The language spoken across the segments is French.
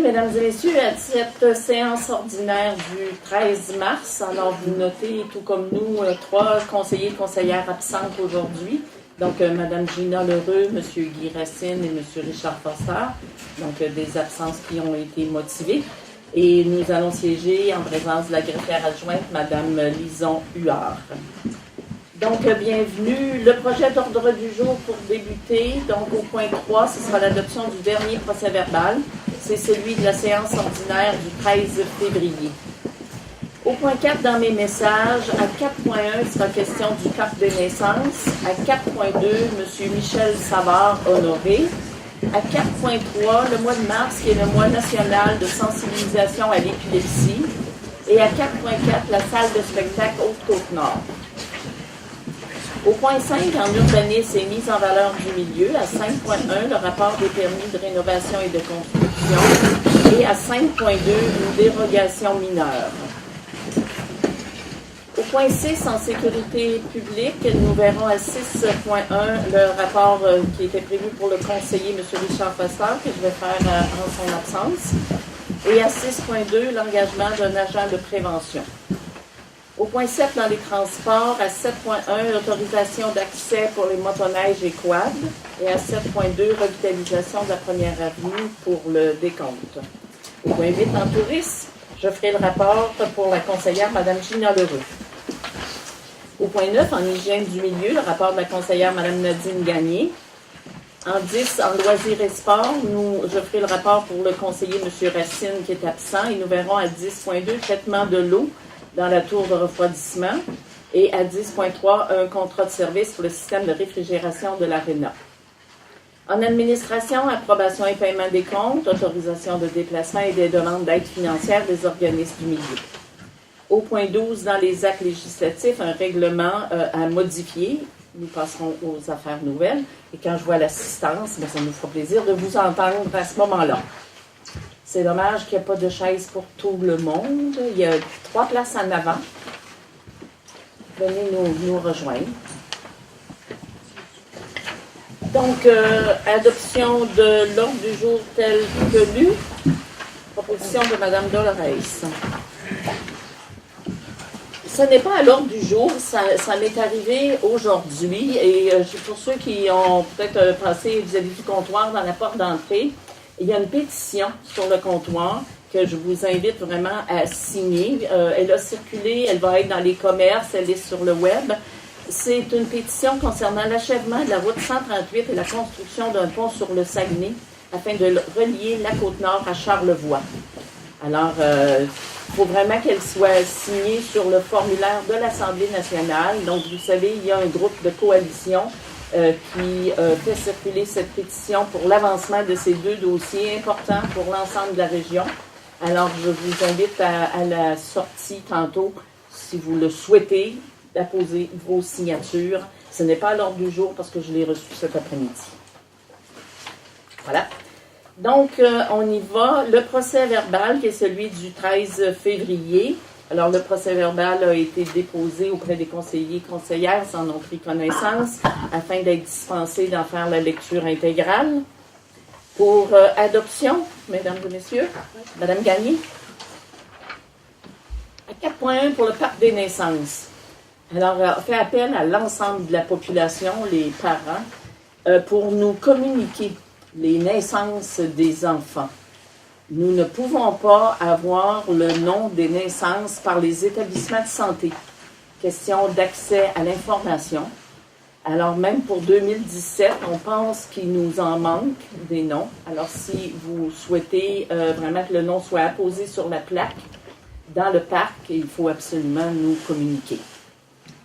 mesdames et messieurs, à cette séance ordinaire du 13 mars, alors vous notez, tout comme nous, 3 conseillers et conseillères absentes aujourd'hui. Donc, Mme Gina Lheureux, M. Guy Racine et M. Richard Foster. Donc, des absences qui ont été motivées. Et nous allons siéger en présence de la greffière adjointe, Mme Lison Huard. Donc, bienvenue. Le projet d'ordre du jour pour débuter, donc au point 3, ce sera l'adoption du dernier procès-verbal. C'est celui de la séance ordinaire du 13 février. Au point 4, dans mes messages, à 4.1, il sera question du carte des naissances. À 4.2, M. Michel Savard honoré. À 4.3, le mois de mars, qui est le mois national de sensibilisation à l'épilepsie. Et à 4.4, la salle de spectacle Haute-Côte-Nord. Au point 5, en urbanisme et mise en valeur du milieu. À 5.1, le rapport des permis de rénovation et de construction. Et à 5.2, une dérogation mineure. Au point 6, en sécurité publique, nous verrons à 6.1 le rapport qui était prévu pour le conseiller, M. Richard Foster, que je vais faire en son absence. Et à 6.2, l'engagement d'un agent de prévention. Au point 7, dans les transports, à 7.1, l'autorisation d'accès pour les motoneiges et quads. Et à 7.2, revitalisation de la première avenue pour le décompte. Au point 8, en tourisme, je ferai le rapport pour la conseillère Mme Gina Lheureux. Au point 9, en hygiène du milieu, le rapport de la conseillère Mme Nadine Gagné. En 10, en loisirs et sport, je ferai le rapport pour le conseiller M. Racine qui est absent. Et nous verrons à 10.2, traitement de l'eau dans la tour de refroidissement. Et à 10.3, un contrat de service pour le système de réfrigération de l'ARENA. En administration, approbation et paiement des comptes, autorisation de déplacement et des demandes d'aide financière des organismes du milieu. Au point 12, dans les actes législatifs, un règlement à modifier. Nous passerons aux affaires nouvelles. Et quand je vois l'assistance, ça nous fera plaisir de vous entendre à ce moment-là. C'est dommage qu'il n'y ait pas de chaise pour tout le monde. Il y a 3 places en avant. Venez nous rejoindre. Donc, adoption de l'ordre du jour tel que lu. Proposition de Mme Dolores. Ce n'est pas à l'ordre du jour, ça m'est arrivé aujourd'hui. Et pour ceux qui ont peut-être passé vis-à-vis du comptoir dans la porte d'entrée, il y a une pétition sur le comptoir que je vous invite vraiment à signer. Elle a circulé, elle va être dans les commerces, elle est sur le web. C'est une pétition concernant l'achèvement de la route 138 et la construction d'un pont sur le Saguenay afin de relier la Côte-Nord à Charlevoix. Alors, il faut vraiment qu'elle soit signée sur le formulaire de l'Assemblée nationale. Donc, vous savez, il y a un groupe de coalition qui fait circuler cette pétition pour l'avancement de ces 2 dossiers importants pour l'ensemble de la région. Alors, je vous invite à la sortie tantôt, si vous le souhaitez, d'apposer vos signatures. Ce n'est pas à l'ordre du jour parce que je l'ai reçu cet après-midi. Voilà. Donc, on y va. Le procès-verbal, qui est celui du 13 février. Alors, le procès-verbal a été déposé auprès des conseillers et conseillères, s'en ont pris connaissance, afin d'être dispensés d'en faire la lecture intégrale. Pour adoption, mesdames et messieurs, Mme Gagné. À 4.1 pour le parc des naissances. Alors, on fait appel à l'ensemble de la population, les parents, pour nous communiquer les naissances des enfants. Nous ne pouvons pas avoir le nom des naissances par les établissements de santé. Question d'accès à l'information. Alors, même pour 2017, on pense qu'il nous en manque des noms. Alors, si vous souhaitez vraiment que le nom soit apposé sur la plaque dans le parc, il faut absolument nous communiquer.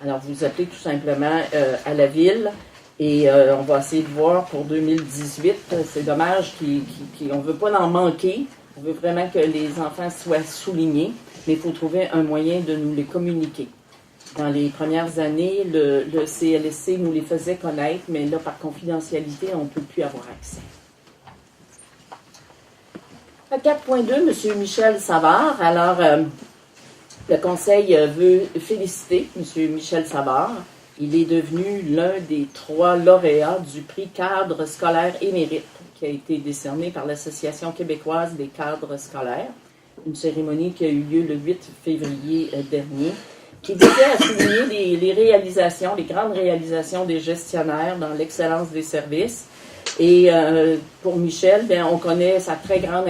Alors, vous appelez tout simplement à la ville. Et on va essayer de voir pour 2018. C'est dommage qu'on ne veut pas en manquer. On veut vraiment que les enfants soient soulignés, mais il faut trouver un moyen de nous les communiquer. Dans les premières années, le CLSC nous les faisait connaître, mais là, par confidentialité, on ne peut plus avoir accès. À 4.2, M. Michel Savard. Alors, le Conseil veut féliciter M. Michel Savard Il est devenu l'un des 3 lauréats du prix cadre scolaire émérite qui a été décerné par l'Association québécoise des cadres scolaires, une cérémonie qui a eu lieu le 8 février dernier, qui visait à souligner les réalisations, les grandes réalisations des gestionnaires dans l'excellence des services. Et pour Michel, bien, on connaît sa très grande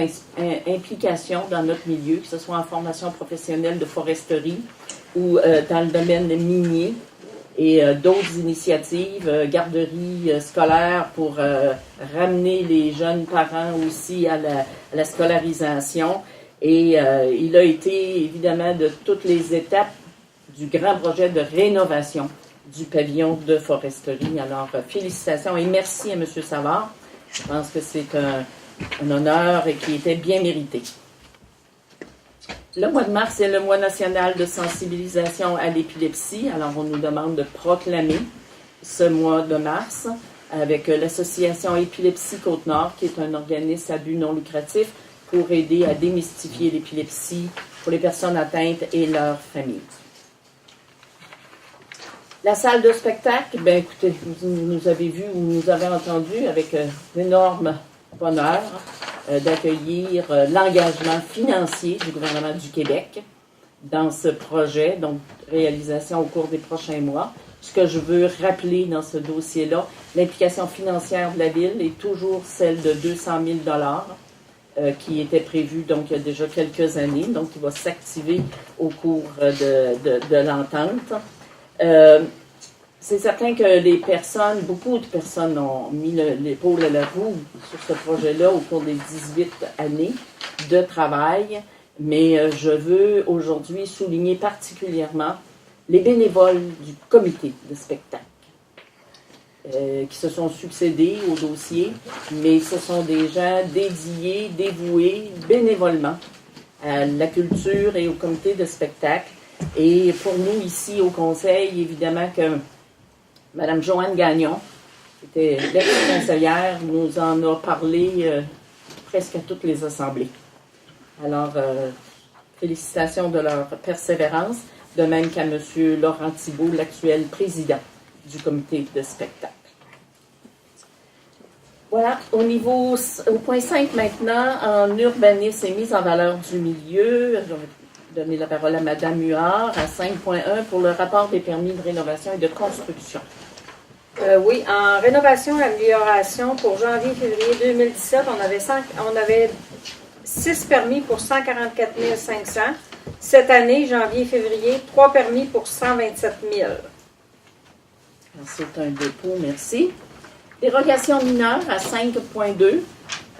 implication dans notre milieu, que ce soit en formation professionnelle de foresterie ou dans le domaine minier, et d'autres initiatives, garderies scolaires pour ramener les jeunes parents aussi à la scolarisation. Et il a été évidemment de toutes les étapes du grand projet de rénovation du pavillon de foresterie. Alors, félicitations et merci à M. Savard. Je pense que c'est un honneur et qui était bien mérité. Le mois de mars est le mois national de sensibilisation à l'épilepsie. Alors, on nous demande de proclamer ce mois de mars avec l'Association Épilepsie Côte-Nord, qui est un organisme à but non lucratif pour aider à démystifier l'épilepsie pour les personnes atteintes et leurs familles. La salle de spectacle, bien écoutez, vous nous avez vu ou nous avez entendu avec d'énorme bonheur d'accueillir l'engagement financier du gouvernement du Québec dans ce projet, donc réalisation au cours des prochains mois. Ce que je veux rappeler dans ce dossier-là, l'implication financière de la Ville est toujours celle de 200 000 qui était prévue donc il y a déjà quelques années, donc qui va s'activer au cours de l'entente. C'est certain que beaucoup de personnes ont mis l'épaule à la roue sur ce projet-là au cours des 18 années de travail, mais je veux aujourd'hui souligner particulièrement les bénévoles du comité de spectacle qui se sont succédés au dossier, mais ce sont des gens dédiés, dévoués bénévolement à la culture et au comité de spectacle. Et pour nous, ici au Conseil, évidemment que Mme Joanne Gagnon, qui était l'ex-conseillère, nous en a parlé presque à toutes les assemblées. Alors, félicitations de leur persévérance, de même qu'à M. Laurent Thibault, l'actuel président du comité de spectacle. Voilà, au point 5 maintenant, en urbanisme et mise en valeur du milieu, je vais donner la parole à Mme Huard à 5.1 pour le rapport des permis de rénovation et de construction. Oui, en rénovation et amélioration, pour janvier-février 2017, on avait 6 permis pour 144 500. Cette année, janvier-février, 3 permis pour 127 000. C'est un dépôt, merci. Dérogation mineure à 5.2.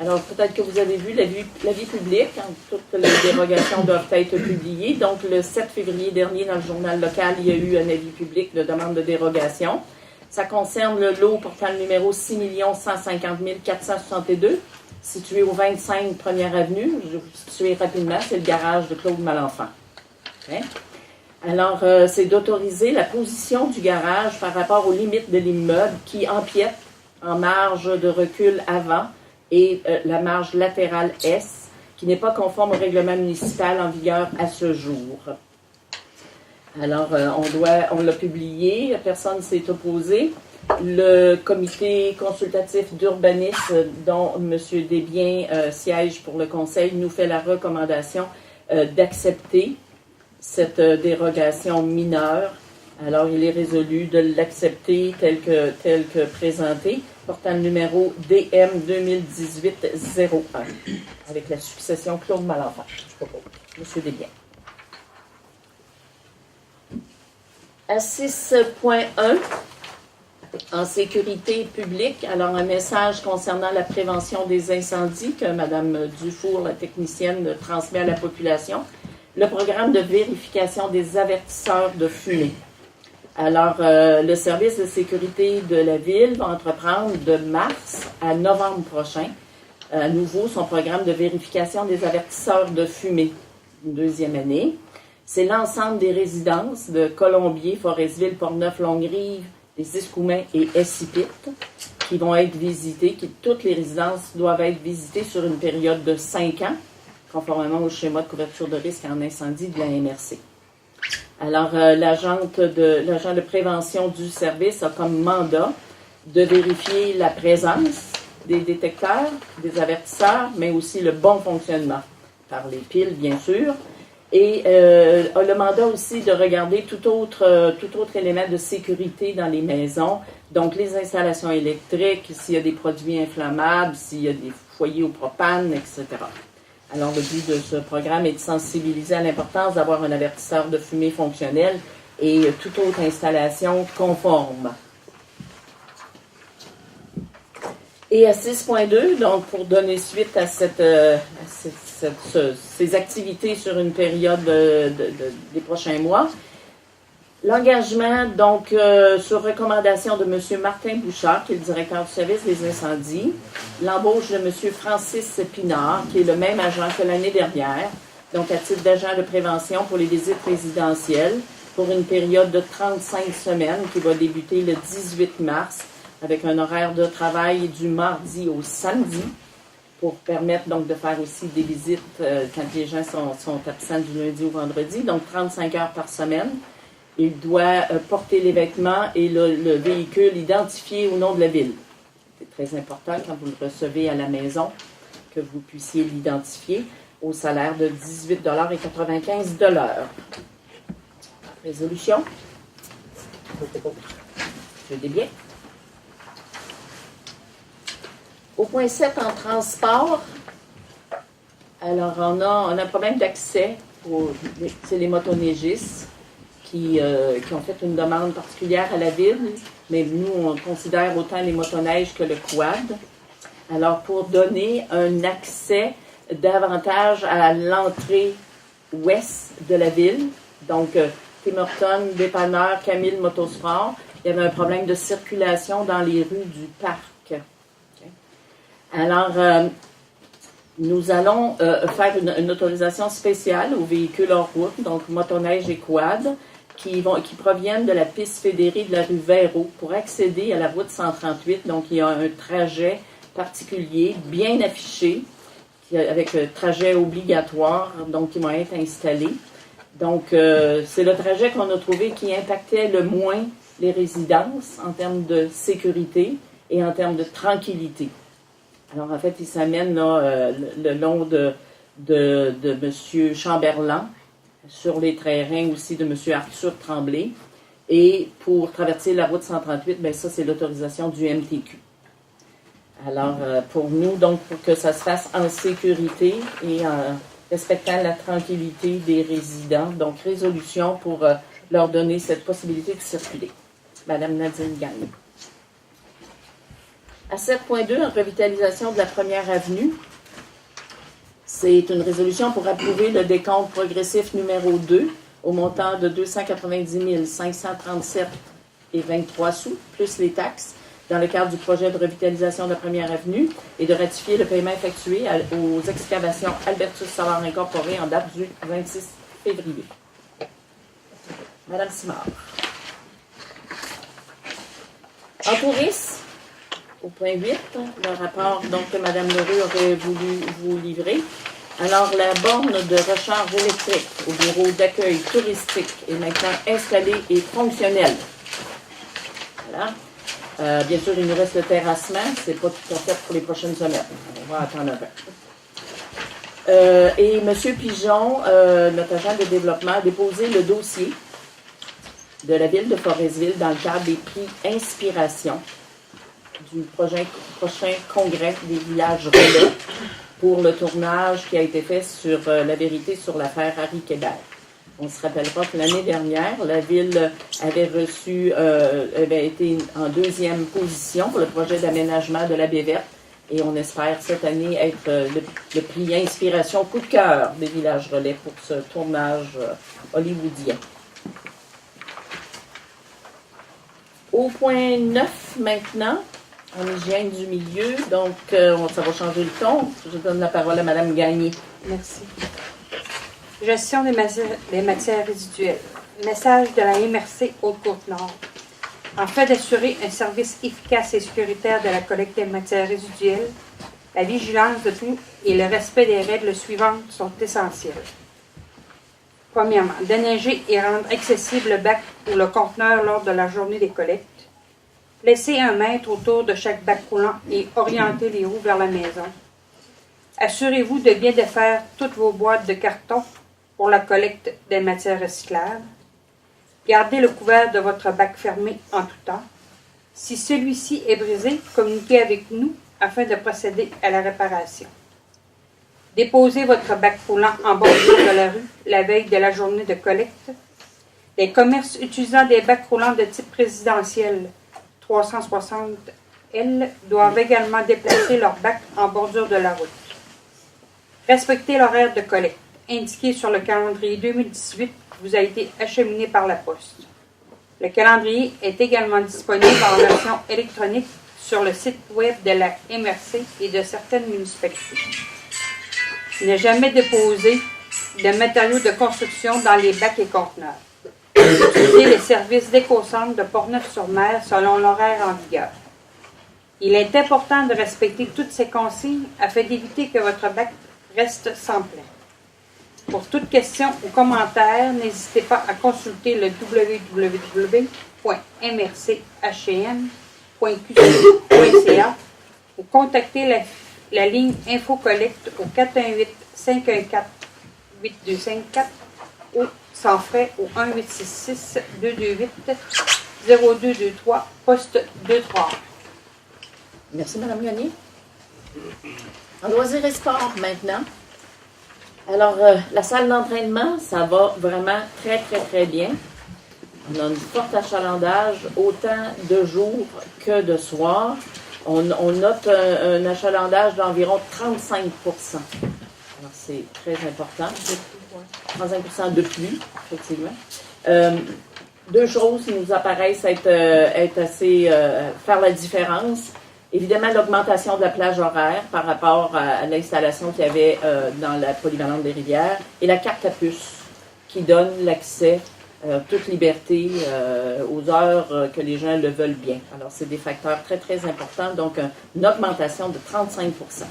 Alors, peut-être que vous avez vu l'avis public. Toutes les dérogations doivent être publiées. Donc, le 7 février dernier, dans le journal local, il y a eu un avis public de demande de dérogation. Ça concerne le lot portant le numéro 6 150 462, situé au 25 Première Avenue. Je vais vous situer rapidement, c'est le garage de Claude Malenfant. Okay. Alors, c'est d'autoriser la position du garage par rapport aux limites de l'immeuble qui empiète en marge de recul avant et la marge latérale S, qui n'est pas conforme au règlement municipal en vigueur à ce jour. Alors, on l'a publié, personne ne s'est opposé. Le comité consultatif d'urbanisme, dont M. Desbiens siège pour le conseil, nous fait la recommandation d'accepter cette dérogation mineure. Alors, il est résolu de l'accepter tel que présenté, portant le numéro DM 2018-01, avec la succession Claude Malenfant. Je propose. M. Desbiens. À 6.1, en sécurité publique, alors un message concernant la prévention des incendies que Mme Dufour, la technicienne, transmet à la population. Le programme de vérification des avertisseurs de fumée. Alors, le service de sécurité de la Ville va entreprendre de mars à novembre prochain, à nouveau, son programme de vérification des avertisseurs de fumée, une deuxième année. C'est l'ensemble des résidences de Colombier, Forestville, Portneuf, Longue-Rive, les Escoumins et Essipit qui vont être visitées. Toutes les résidences doivent être visitées sur une période de 5 ans, conformément au schéma de couverture de risque en incendie de la MRC. Alors, l'agent de prévention du service a comme mandat de vérifier la présence des détecteurs, des avertisseurs, mais aussi le bon fonctionnement, par les piles, bien sûr, et a le mandat aussi de regarder tout autre élément de sécurité dans les maisons, donc les installations électriques, s'il y a des produits inflammables, s'il y a des foyers au propane, etc. Alors, le but de ce programme est de sensibiliser à l'importance d'avoir un avertisseur de fumée fonctionnel et toute autre installation conforme. Et à 6.2, donc pour donner suite à ces activités sur une période des prochains mois, l'engagement, donc, sur recommandation de M. Martin Bouchard, qui est le directeur du service des incendies, l'embauche de M. Francis Pinard, qui est le même agent que l'année dernière, donc à titre d'agent de prévention pour les visites résidentielles, pour une période de 35 semaines qui va débuter le 18 mars, avec un horaire de travail du mardi au samedi, pour permettre donc de faire aussi des visites quand les gens sont absents du lundi au vendredi, donc 35 heures par semaine. Il doit porter les vêtements et le véhicule identifié au nom de la ville. C'est très important quand vous le recevez à la maison que vous puissiez l'identifier au salaire de 18,95 $. Résolution. Je dis bien. Au point 7, en transport, alors on a un problème d'accès c'est les motoneigistes qui ont fait une demande particulière à la ville, mais nous, on considère autant les motoneiges que le quad. Alors, pour donner un accès davantage à l'entrée ouest de la ville, donc Tim Hortons, Dépanneur, Camille Motosport, il y avait un problème de circulation dans les rues du parc. Alors, nous allons faire une autorisation spéciale aux véhicules hors route, donc motoneige et quad, qui proviennent de la piste fédérée de la rue Véro pour accéder à la route 138. Donc, il y a un trajet particulier, bien affiché, avec un trajet obligatoire, donc qui va être installé. Donc, c'est le trajet qu'on a trouvé qui impactait le moins les résidences en termes de sécurité et en termes de tranquillité. Alors, en fait, il s'amène là, le long de M. Chamberlain, sur les terrains aussi de M. Arthur Tremblay. Et pour traverser la route 138, bien ça, c'est l'autorisation du MTQ. Alors, pour nous, donc, pour que ça se fasse en sécurité et en respectant la tranquillité des résidents, donc résolution pour leur donner cette possibilité de circuler. Madame Nadine Gagne. À 7.2, en revitalisation de la première avenue, c'est une résolution pour approuver le décompte progressif numéro 2 au montant de 290 537,23 $, plus les taxes, dans le cadre du projet de revitalisation de la première avenue et de ratifier le paiement effectué aux excavations Albertus Savard Incorporé en date du 26 février. Madame Simard. En tourisme, au point 8, le rapport donc, que Mme Leroux aurait voulu vous livrer. Alors, la borne de recharge électrique au bureau d'accueil touristique est maintenant installée et fonctionnelle. Voilà. Bien sûr, il nous reste le terrassement. Ce n'est pas tout à fait pour les prochaines semaines. On va attendre un peu. Et M. Pigeon, notre agent de développement, a déposé le dossier de la ville de Forestville dans le cadre des prix Inspiration du prochain congrès des villages relais pour le tournage qui a été fait sur la vérité sur l'affaire Harry Québert. On se rappellera que l'année dernière, la ville avait été en deuxième position pour le projet d'aménagement de la baie verte et on espère cette année être le prix Inspiration coup de cœur des villages relais pour ce tournage hollywoodien. Au point 9 maintenant, en hygiène du milieu, donc ça va changer le ton. Je donne la parole à Mme Gagné. Merci. Gestion des matières résiduelles. Message de la MRC Haute-Côte-Nord. Afin d'assurer un service efficace et sécuritaire de la collecte des matières résiduelles, la vigilance de tout et le respect des règles suivantes sont essentiels. Premièrement, déneiger et rendre accessible le bac ou le conteneur lors de la journée des collectes. Laissez 1 mètre autour de chaque bac roulant et orientez les roues vers la maison. Assurez-vous de bien défaire toutes vos boîtes de carton pour la collecte des matières recyclables. Gardez le couvert de votre bac fermé en tout temps. Si celui-ci est brisé, communiquez avec nous afin de procéder à la réparation. Déposez votre bac roulant en bordure de la rue la veille de la journée de collecte. Les commerces utilisant des bacs roulants de type résidentiel 360L doivent également déplacer leur bac en bordure de la route. Respectez l'horaire de collecte indiqué sur le calendrier 2018 qui vous a été acheminé par la poste. Le calendrier est également disponible en version électronique sur le site web de la MRC et de certaines municipalités. Ne jamais déposer de matériaux de construction dans les bacs et conteneurs. Utilisez les services d'éco-centre de Portneuf-sur-Mer selon l'horaire en vigueur. Il est important de respecter toutes ces consignes afin d'éviter que votre bac reste sans plein. Pour toute question ou commentaire, n'hésitez pas à consulter le www.mrchm.qc.ca ou contacter la ligne InfoCollect au 418-514-8254 ou sans frais au 1-866-228-0223, poste 23. Merci, Mme Gagné. En loisirs et sport, maintenant. Alors, la salle d'entraînement, ça va vraiment très, très, très bien. On a un fort achalandage, autant de jour que de soir. On note un achalandage d'environ 35 %. Alors, c'est très important. 35 % de pluie, effectivement. 2 choses qui nous apparaissent être assez faire la différence. Évidemment, l'augmentation de la plage horaire par rapport à l'installation qu'il y avait dans la polyvalente des rivières et la carte à puce qui donne l'accès, toute liberté aux heures que les gens le veulent bien. Alors, c'est des facteurs très, très importants. Donc, une augmentation de 35 %.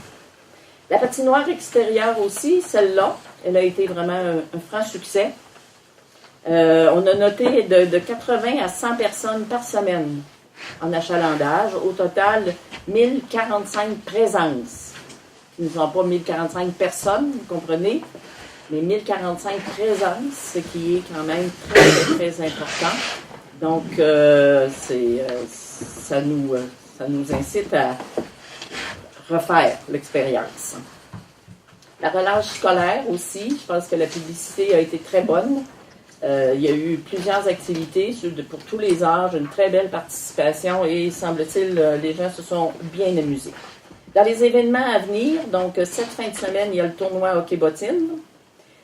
La patinoire extérieure aussi, celle-là, elle a été vraiment un franc succès. On a noté de 80 à 100 personnes par semaine en achalandage. Au total, 1045 présences. Qui ne sont pas 1045 personnes, vous comprenez, mais 1045 présences, ce qui est quand même très, très, très important. Donc, ça nous incite à refaire l'expérience. La relâche scolaire aussi, je pense que la publicité a été très bonne. Il y a eu plusieurs activités pour tous les âges, une très belle participation et, semble-t-il, les gens se sont bien amusés. Dans les événements à venir, donc cette fin de semaine, il y a le tournoi hockey-bottine.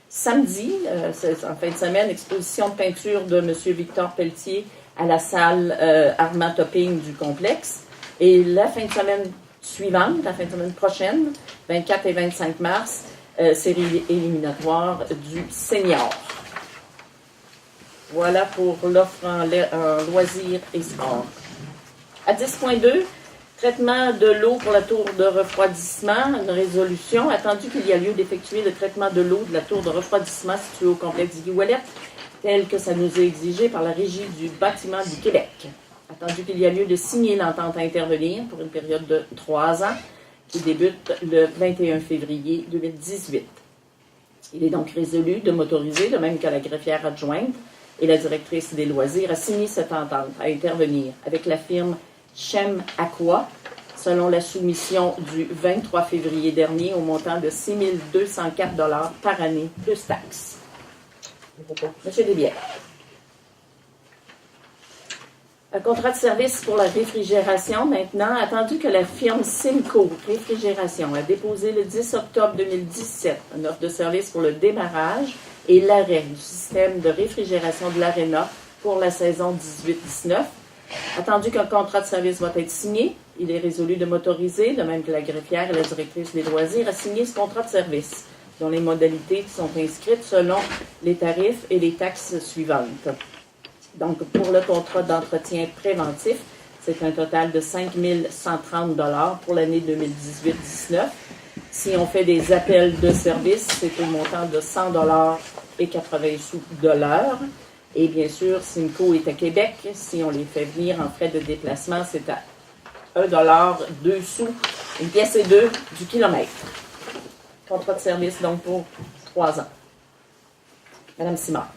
Samedi, en fin de semaine, exposition de peinture de M. Victor Pelletier à la salle Armand Topping du complexe. Et la fin de semaine suivante, la fin de semaine prochaine, 24 et 25 mars, série éliminatoire du senior. Voilà pour l'offre en loisirs et sport. À 10.2, traitement de l'eau pour la tour de refroidissement, une résolution. Attendu qu'il y a lieu d'effectuer le traitement de l'eau de la tour de refroidissement située au complexe Guy Ouellet, tel que ça nous est exigé par la Régie du bâtiment du Québec. Attendu qu'il y a lieu de signer l'entente à intervenir pour une période de 3 ans qui débute le 21 février 2018. Il est donc résolu de m'autoriser, de même que la greffière adjointe et la directrice des loisirs, à signer cette entente à intervenir avec la firme Chem Aqua, selon la soumission du 23 février dernier au montant de 6 204 $ par année, plus taxes. Monsieur Desbières. Un contrat de service pour la réfrigération maintenant, attendu que la firme Simco Réfrigération a déposé le 10 octobre 2017 une offre de service pour le démarrage et l'arrêt du système de réfrigération de l'Arena pour la saison 18-19. Attendu qu'un contrat de service va être signé, il est résolu de m'autoriser, de même que la greffière et la directrice des loisirs, à signer ce contrat de service, dont les modalités sont inscrites selon les tarifs et les taxes suivantes. Donc, pour le contrat d'entretien préventif, c'est un total de 5 130 $ pour l'année 2018-19. Si on fait des appels de service, c'est au montant de 100 $ et 80 sous de l'heure. Et bien sûr, Simcoe est à Québec. Si on les fait venir en frais de déplacement, c'est à 1 2 sous, une pièce et 2 du kilomètre. Contrat de service, donc, pour 3 ans. Madame Simard.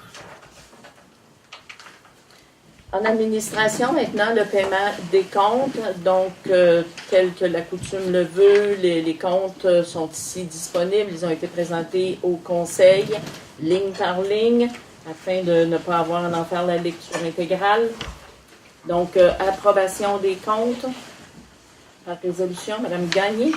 En administration, maintenant, le paiement des comptes. Donc, tel que la coutume le veut, les comptes sont ici disponibles. Ils ont été présentés au conseil, ligne par ligne, afin de ne pas avoir à en faire la lecture intégrale. Donc, approbation des comptes. Par résolution, Madame Gagné.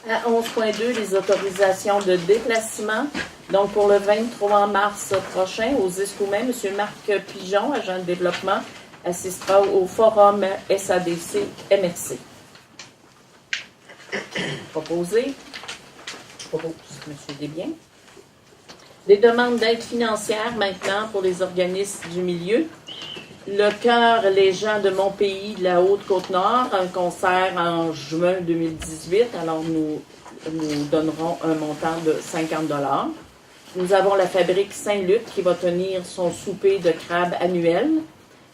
À 11.2, les autorisations de déplacement. Donc, pour le 23 mars prochain, aux Escoumins, M. Marc Pigeon, agent de développement, assistera au forum SADC MRC. Proposé. Propose M. Desbiens. Des demandes d'aide financière maintenant pour les organismes du milieu. Le Cœur, les gens de mon pays, de la Haute-Côte-Nord, un concert en juin 2018. Alors, nous donnerons un montant de 50 $. Nous avons la fabrique Saint-Luc qui va tenir son souper de crabe annuel.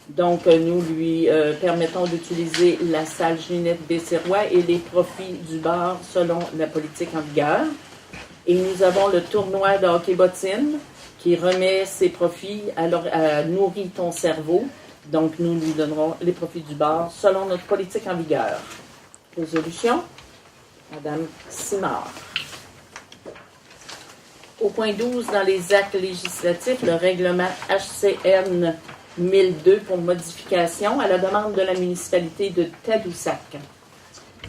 Donc, nous lui permettons d'utiliser la salle Ginette Bessérois et les profits du bar selon la politique en vigueur. Et nous avons le tournoi de hockey bottine qui remet ses profits à Nourris ton cerveau. Donc, nous lui donnerons les profits du bar selon notre politique en vigueur. Résolution, Madame Simard. Au point 12, dans les actes législatifs, le règlement HCN 1002 pour modification à la demande de la municipalité de Tadoussac.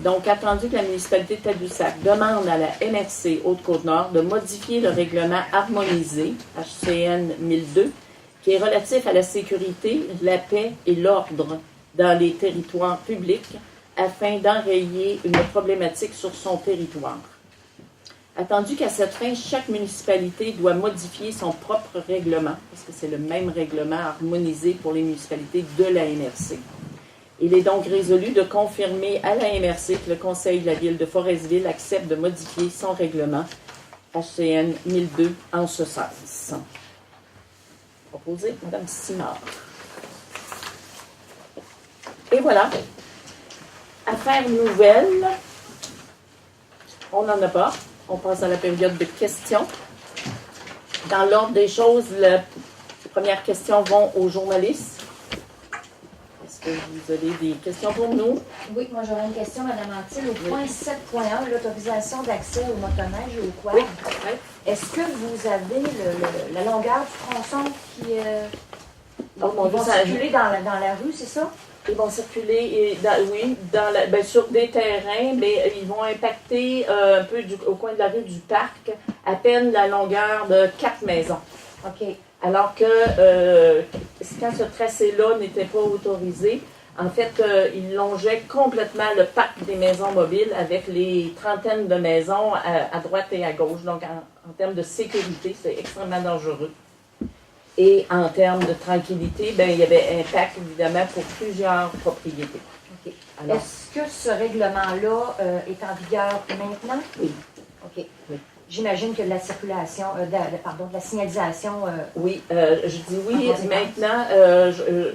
Donc, attendu que la municipalité de Tadoussac demande à la MRC Haute-Côte-Nord de modifier le règlement harmonisé HCN 1002 qui est relatif à la sécurité, la paix et l'ordre dans les territoires publics afin d'enrayer une problématique sur son territoire. Attendu qu'à cette fin, chaque municipalité doit modifier son propre règlement, parce que c'est le même règlement harmonisé pour les municipalités de la MRC. Il est donc résolu de confirmer à la MRC que le Conseil de la Ville de Forestville accepte de modifier son règlement HCN 1002 en ce sens. Proposé, Mme Simard. Et voilà. Affaires nouvelles. On n'en a pas. On passe à la période de questions. Dans l'ordre des choses, les premières questions vont aux journalistes. Est-ce que vous avez des questions pour nous? Oui, moi j'aurais une question, Mme Antil. Au point 7.1, l'autorisation d'accès au motoneige et au quad. Oui. Est-ce que vous avez la longueur du tronçon qui vont circuler dans la rue, c'est ça? Ils vont circuler, sur des terrains, mais ils vont impacter un peu au coin de la rue du parc, à peine la longueur de 4 maisons. OK. Alors que quand ce tracé-là n'était pas autorisé, en fait, ils longeaient complètement le parc des maisons mobiles avec les trentaines de maisons à droite et à gauche. Donc, en termes de sécurité, c'est extrêmement dangereux. Et en termes de tranquillité, il y avait impact, évidemment, pour plusieurs propriétés. OK. Alors, est-ce que ce règlement-là est en vigueur maintenant? Oui. OK. Oui. J'imagine que de la circulation, de la signalisation... oui, je dis oui. Maintenant,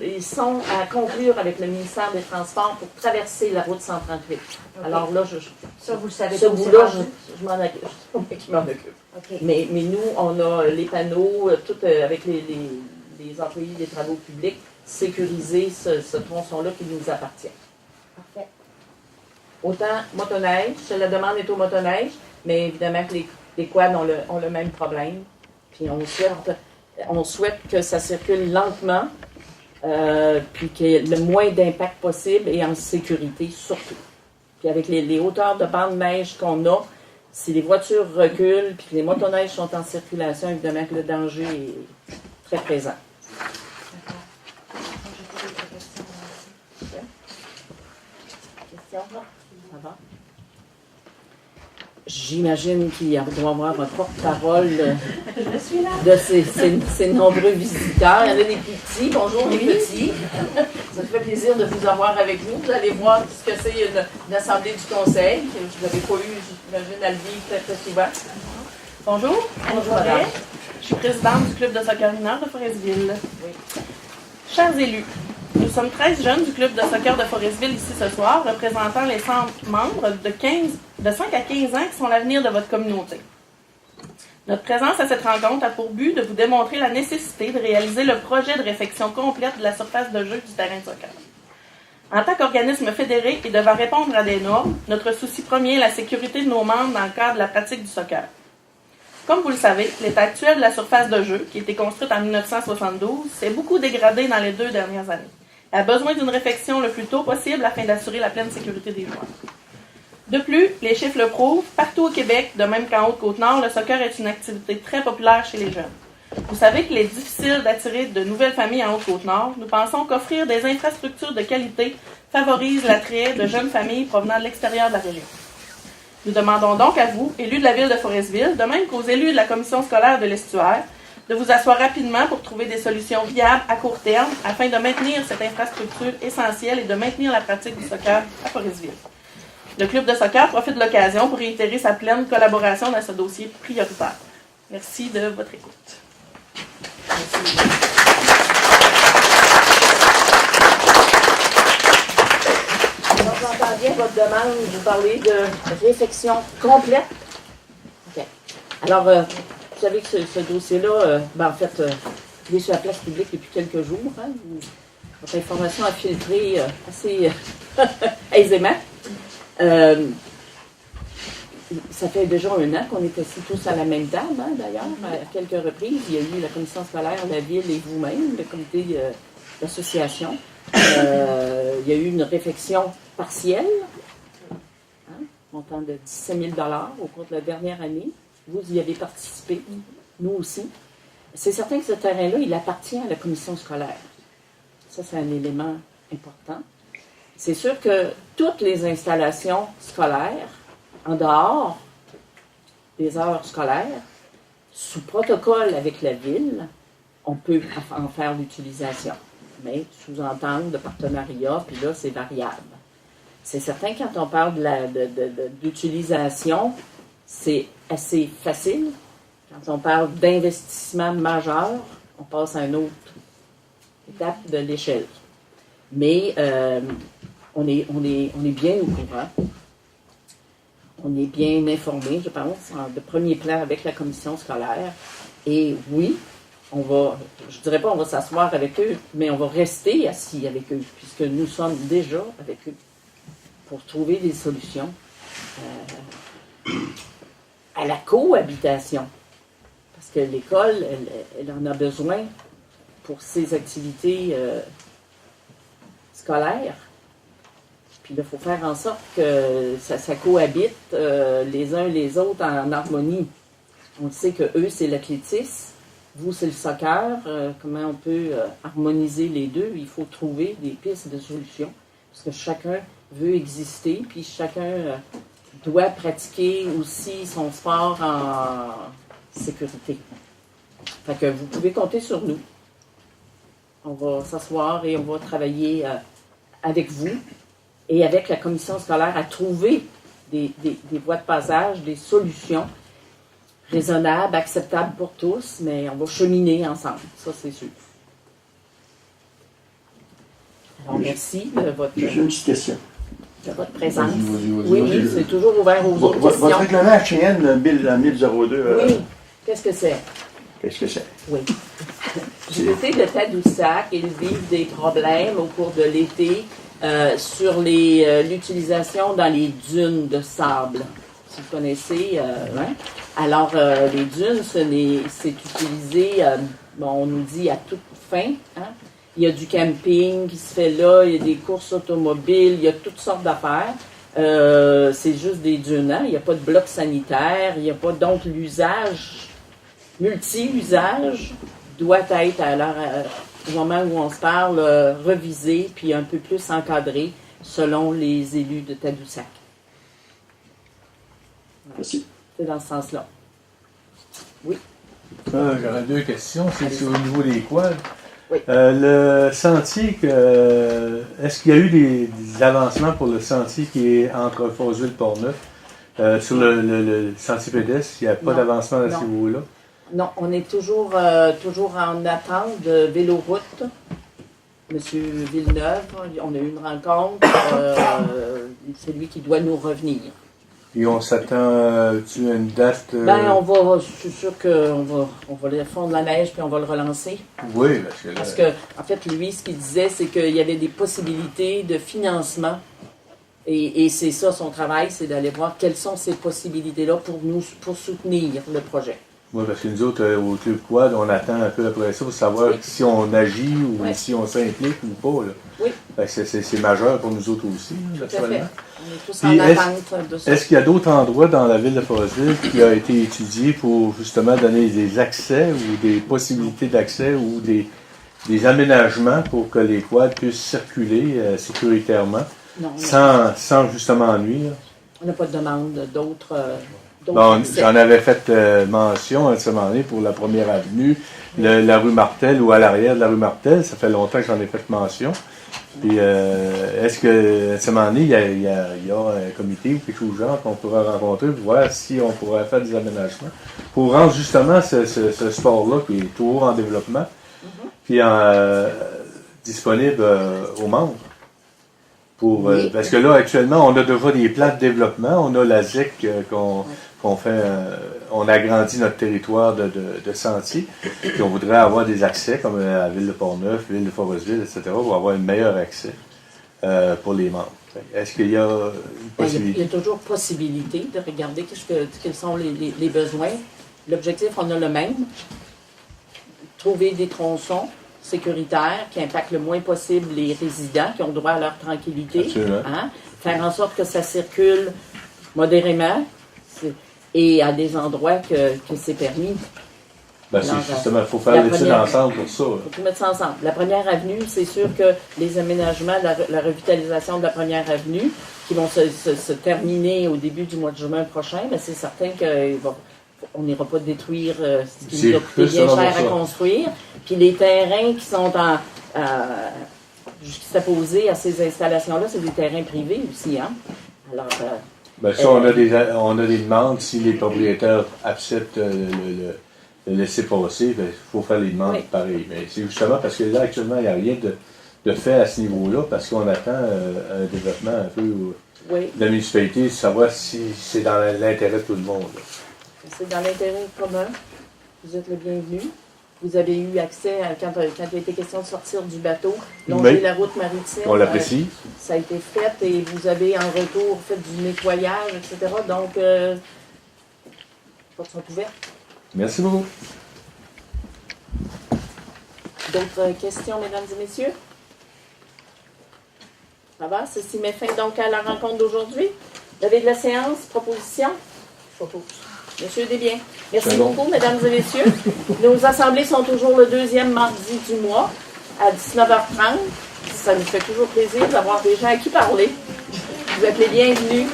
ils sont à conclure avec le ministère des Transports pour traverser la route 138. Okay. Alors là, ça, vous le savez ce pas. bout-là, je m'en occupe. C'est moi qui m'en occupe. Okay. Mais nous, on a les panneaux, tout avec les employés des travaux publics, sécuriser ce tronçon-là qui nous appartient. Parfait. Autant motoneige, la demande est au motoneige, mais évidemment que les quads ont le même problème. Puis on souhaite que ça circule lentement, puis qu'il y ait le moins d'impact possible et en sécurité surtout. Puis avec les hauteurs de bande de neige qu'on a, si les voitures reculent puis que les motoneiges sont en circulation, évidemment que le danger est très présent. Question? Ça va? J'imagine qu'il doit y avoir un porte-parole de ces nombreux visiteurs. Il y en a des plus petits. Bonjour les petits. Ça me fait plaisir de vous avoir avec nous. Vous allez voir ce que c'est une assemblée du conseil. Je n'avais pas eu, j'imagine, à le vivre très, très souvent. Bonjour, Annie Forêt. Je suis présidente du club de soccer mineur de Forestville. Chers élus, nous sommes 13 jeunes du club de soccer de Forestville ici ce soir, représentant les 100 membres de 5 à 15 ans qui sont l'avenir de votre communauté. Notre présence à cette rencontre a pour but de vous démontrer la nécessité de réaliser le projet de réfection complète de la surface de jeu du terrain de soccer. En tant qu'organisme fédéré et devant répondre à des normes, notre souci premier est la sécurité de nos membres dans le cadre de la pratique du soccer. Comme vous le savez, l'état actuel de la surface de jeu, qui a été construite en 1972, s'est beaucoup dégradé dans les 2 dernières années. Elle a besoin d'une réfection le plus tôt possible afin d'assurer la pleine sécurité des joueurs. De plus, les chiffres le prouvent, partout au Québec, de même qu'en Haute-Côte-Nord, le soccer est une activité très populaire chez les jeunes. Vous savez qu'il est difficile d'attirer de nouvelles familles en Haute-Côte-Nord. Nous pensons qu'offrir des infrastructures de qualité favorise l'attrait de jeunes familles provenant de l'extérieur de la région. Nous demandons donc à vous, élus de la ville de Forestville, de même qu'aux élus de la commission scolaire de l'Estuaire, de vous asseoir rapidement pour trouver des solutions viables à court terme afin de maintenir cette infrastructure essentielle et de maintenir la pratique du soccer à Forestville. Le club de soccer profite de l'occasion pour réitérer sa pleine collaboration dans ce dossier prioritaire. Merci de votre écoute. Merci. Donc, j'entends bien votre demande, vous parlez de réfection complète. OK. Alors, vous savez que ce dossier-là, en fait, il est sur la place publique depuis quelques jours. Hein, votre information a filtré assez aisément. Ça fait déjà 1 an qu'on est assis tous à la même table, hein, d'ailleurs, à quelques reprises. Il y a eu la commission scolaire, la ville et vous-même, le comité d'association. Il y a eu une réfection partielle, hein, montant de 17 000 $ au cours de la dernière année. Vous y avez participé, nous aussi. C'est certain que ce terrain-là, il appartient à la commission scolaire. Ça, c'est un élément important. C'est sûr que toutes les installations scolaires, en dehors des heures scolaires, sous protocole avec la ville, on peut en faire l'utilisation. Mais sous-entendre de partenariat, puis là, c'est variable. C'est certain, quand on parle d'utilisation, c'est assez facile. Quand on parle d'investissement majeur, on passe à une autre étape de l'échelle. Mais on est bien au courant. On est bien informé, je pense, de premier plan avec la commission scolaire. Et oui, je dirais pas on va s'asseoir avec eux, mais on va rester assis avec eux, puisque nous sommes déjà avec eux pour trouver des solutions à la cohabitation. Parce que l'école, elle en a besoin pour ses activités scolaires. Puis il faut faire en sorte que ça cohabite les uns les autres en harmonie. On sait que eux, c'est l'athlétisme, vous, c'est le soccer. Comment on peut harmoniser les deux? Il faut trouver des pistes de solutions. Parce que chacun veut exister, puis chacun doit pratiquer aussi son sport en sécurité. Fait que vous pouvez compter sur nous. On va s'asseoir et on va travailler avec vous et avec la commission scolaire à trouver des voies de passage, des solutions raisonnables, acceptables pour tous, mais on va cheminer ensemble, ça c'est sûr. Alors merci de votre, j'ai une petite question. De votre présence. Vas-y, oui, c'est toujours ouvert aux autres questions. Votre règlement HN 1002. Oui, qu'est-ce que c'est? Qu'est-ce que c'est? Oui. Du côté de Tadoussac, ils vivent des problèmes au cours de l'été sur l'utilisation dans les dunes de sable. Si vous connaissez, hein? Alors, les dunes, c'est utilisé, on nous dit à toute fin. Hein? Il y a du camping qui se fait là, il y a des courses automobiles, il y a toutes sortes d'affaires. C'est juste des dunes, hein? Il n'y a pas de bloc sanitaire, il n'y a pas, donc l'usage, multi-usage, doit être, au moment où on se parle, revisé puis un peu plus encadré selon les élus de Tadoussac. Merci. C'est dans ce sens-là. Oui. J'aurais 2 questions. C'est au niveau des quads. Oui. Le sentier, est-ce qu'il y a eu des avancements pour le sentier qui est entre Forestville et Portneuf? Sur le sentier pédestre, il n'y a pas Non. d'avancement à ce Non. niveau-là. Non, on est toujours en attente de Véloroute. Monsieur Villeneuve, on a eu une rencontre. C'est lui qui doit nous revenir. Et on s'attend-tu à une date? Je suis sûr qu'on va le fondre la neige puis on va le relancer. Oui, Parce que, en fait, lui, ce qu'il disait, c'est qu'il y avait des possibilités de financement. Et c'est ça son travail, c'est d'aller voir quelles sont ces possibilités-là pour soutenir le projet. Oui, parce que nous autres, au Club Quad, on attend un peu après ça pour savoir Oui. si on agit ou Oui. si on s'implique ou pas. Là. Oui. Fait que c'est majeur pour nous autres aussi, Tout à fait. actuellement. On est tous Puis en attente de ça. Est-ce qu'il y a d'autres endroits dans la ville de Forestville qui a été étudié pour justement donner des accès ou des possibilités d'accès ou des aménagements pour que les quads puissent circuler sécuritairement Non, sans justement nuire? on n'a pas de demande d'autres. Bon, accès. j'en avais fait mention à ce moment donné pour la première avenue, la rue Martel ou à l'arrière de la rue Martel. Ça fait longtemps que j'en ai fait mention. Puis, est-ce que à ce moment donné, il y a un comité ou quelque chose du genre qu'on pourrait rencontrer pour voir si on pourrait faire des aménagements pour rendre justement ce sport-là, qui est toujours en développement, puis disponible aux membres? Oui. Parce que là, actuellement, on a déjà des plans de développement. On a la ZEC qu'on fait. On agrandit notre territoire de sentiers. Puis on voudrait avoir des accès, comme la ville de Portneuf, ville de Forestville, etc., pour avoir un meilleur accès pour les membres. Est-ce qu'il y a une Il possibilité? y a toujours possibilité de regarder quels sont les besoins. L'objectif, on a le même. Trouver des tronçons sécuritaires qui impactent le moins possible les résidents qui ont droit à leur tranquillité. Absolument. Hein? Faire en sorte que ça circule modérément et à des endroits que c'est permis. Ben, Alors, c'est justement, il faut faire la l'étude première- ensemble pour ça. Il faut tout mettre ça ensemble. La première avenue, c'est sûr que les aménagements, la revitalisation de la première avenue, qui vont se terminer au début du mois de juin prochain, mais c'est certain qu'on n'ira pas détruire ce qui nous a coûté bien cher à construire. Puis les terrains qui sont juxtaposés à ces installations-là, c'est des terrains privés aussi. Hein? Alors, Ben, ça, on a des demandes. Si les propriétaires acceptent le laisser passer, ben, il faut faire les demandes Oui. pareil. Mais c'est justement parce que là, actuellement, il n'y a rien de fait à ce niveau-là, parce qu'on attend un développement un peu oui, de la municipalité, savoir si c'est dans l'intérêt de tout le monde. c'est dans l'intérêt commun. Vous êtes le bienvenu. Vous avez eu accès, quand il a été question de sortir du bateau, longer Oui. la route maritime. On l'apprécie. Ça a été fait et vous avez en retour fait du nettoyage, etc. Donc, portes sont ouvertes. Merci beaucoup. D'autres questions, mesdames et messieurs? Ça va? Ceci met fin donc à la rencontre d'aujourd'hui. Levée de la séance, proposition? Monsieur Desbiens. Merci C'est bon. beaucoup, mesdames et messieurs. Nos assemblées sont toujours le deuxième mardi du mois à 19h30. Ça nous fait toujours plaisir d'avoir des gens à qui parler. Vous êtes les bienvenus.